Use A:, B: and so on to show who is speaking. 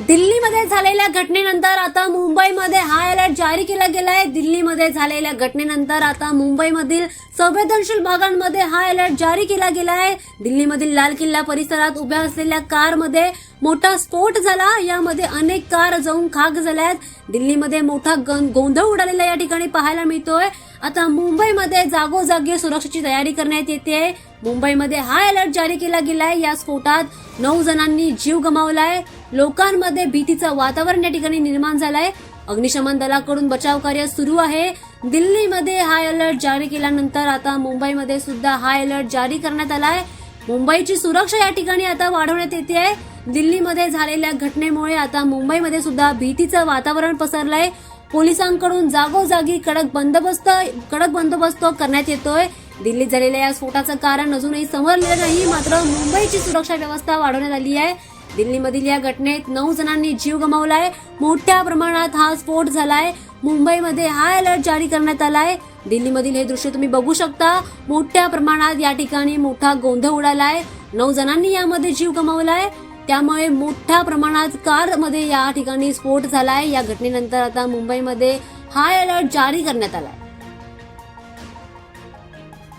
A: दिल्लीमध्ये झालेल्या घटनेनंतर आता मुंबईमध्ये हाय अलर्ट जारी केला गेला आहे। दिल्लीमध्ये झालेल्या घटनेनंतर आता मुंबईमधील संवेदनशील भागांमध्ये हाय अलर्ट जारी केला गेला आहे। दिल्लीमधील लाल किल्ला परिसरात उभ्या असलेल्या कारमध्ये मोठा स्फोट झाला। यामध्ये अनेक कार जळून खाक झाल्यात। दिल्लीमध्ये मोठा गोंधळ उडालेला या ठिकाणी पाहायला मिळतोय। आता मुंबईमध्ये जागोजागी सुरक्षेची तयारी करण्यात येते। मुंबईमध्ये हाय अलर्ट जारी केला गेलाय। या स्फोटात 9 जणांनी जीव गमावलाय। लोकांमध्ये भीतीचं वातावरण या ठिकाणी निर्माण झालंय। अग्निशमन दलाकडून बचाव कार्य सुरू आहे। दिल्लीमध्ये हाय अलर्ट जारी केल्यानंतर आता मुंबईमध्ये सुद्धा हाय अलर्ट जारी करण्यात आलाय। मुंबईची सुरक्षा या ठिकाणी आता वाढवण्यात येते आहे। दिल्लीमध्ये झालेल्या घटनेमुळे आता मुंबईमध्ये सुद्धा भीतीचं वातावरण पसरलंय। पोलिसांकडून जागोजागी कडक बंदोबस्त करण्यात येतोय। दिल्लीत झालेल्या या स्फोटाचं कारण अजूनही समजलेलं नाही, मात्र मुंबईची सुरक्षा व्यवस्था वाढवण्यात आली आहे। दिल्लीमधील या घटनेत 9 जणांनी जीव गमावलाय। मोठ्या प्रमाणात हा स्फोट झालाय। मुंबईमध्ये हाय अलर्ट जारी करण्यात आलाय। दिल्लीमधील हे दृश्य तुम्ही बघू शकता। मोठ्या प्रमाणात या ठिकाणी मोठा गोंधळ उडालाय। 9 जणांनी यामध्ये जीव गमावलाय। त्यामुळे मोठ्या प्रमाणात कारमध्ये या ठिकाणी स्फोट झालाय। या घटनेनंतर आता मुंबईमध्ये हाय अलर्ट जारी करण्यात आलाय।